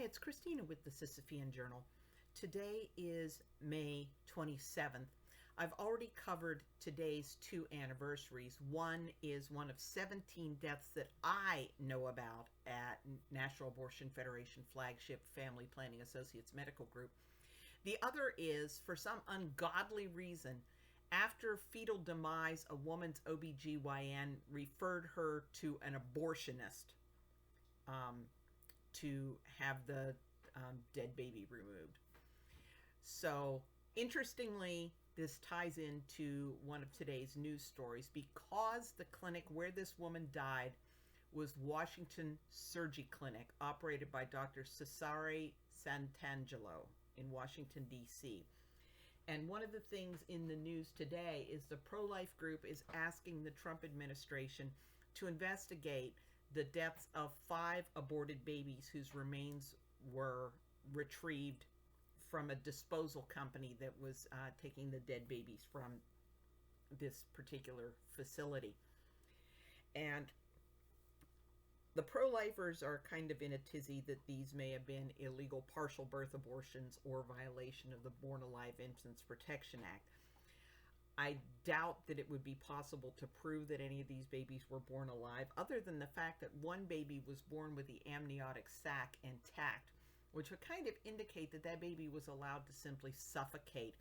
it's Christina with the Sisyphean Journal. Today is May 27th. I've already covered today's two anniversaries. One is one of 17 deaths that I know about at National Abortion Federation flagship Family Planning Associates Medical Group. The other is, for some ungodly reason, after fetal demise, a woman's OBGYN referred her to an abortionist to have the dead baby removed. So, interestingly, this ties into one of today's news stories because the clinic where this woman died was Washington Surgi-Clinic, operated by Dr. Cesare Santangelo in Washington, D.C. And one of the things in the news today is the pro-life group is asking the Trump administration to investigate the deaths of 5 aborted babies whose remains were retrieved from a disposal company that was taking the dead babies from this particular facility. And the pro-lifers are kind of in a tizzy that these may have been illegal partial birth abortions or violation of the Born Alive Infants Protection Act. I doubt that it would be possible to prove that any of these babies were born alive, other than the fact that one baby was born with the amniotic sac intact, which would kind of indicate that that baby was allowed to simply suffocate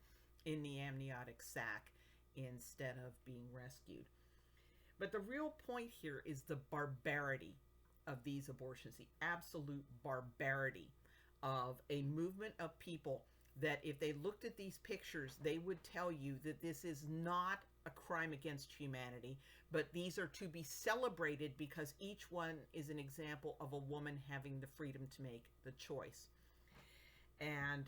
in the amniotic sac instead of being rescued. But the real point here is the barbarity of these abortions, the absolute barbarity of a movement of people that if they looked at these pictures, they would tell you that this is not a crime against humanity, but these are to be celebrated because each one is an example of a woman having the freedom to make the choice. And,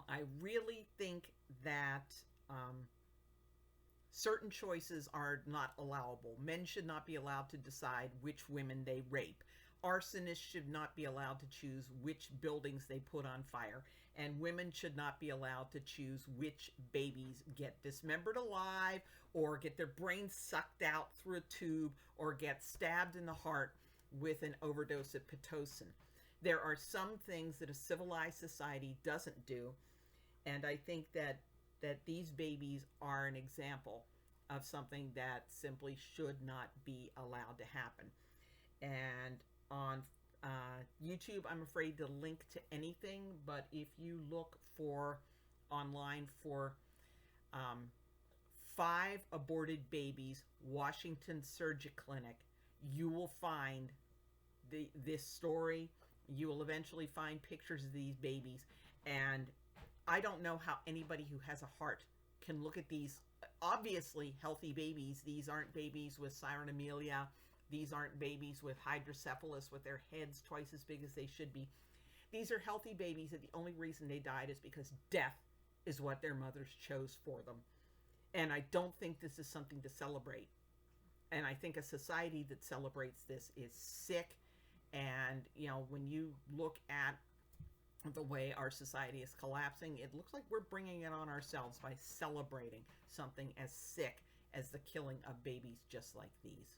I really think that certain choices are not allowable. Men should not be allowed to decide which women they rape. Arsonists should not be allowed to choose which buildings they put on fire. And women should not be allowed to choose which babies get dismembered alive or get their brains sucked out through a tube or get stabbed in the heart with an overdose of Pitocin. There are some things that a civilized society doesn't do. And I think that these babies are an example of something that simply should not be allowed to happen. And on YouTube, I'm afraid to link to anything, but if you look online for 5 aborted babies, Washington Surgi-Clinic, you will find this story. You will eventually find pictures of these babies, and I don't know how anybody who has a heart can look at these obviously healthy babies. These aren't babies with sirenamelia. These aren't babies with hydrocephalus with their heads twice as big as they should be. These are healthy babies that the only reason they died is because death is what their mothers chose for them. And I don't think this is something to celebrate. And I think a society that celebrates this is sick. And, when you look at the way our society is collapsing, it looks like we're bringing it on ourselves by celebrating something as sick as the killing of babies just like these.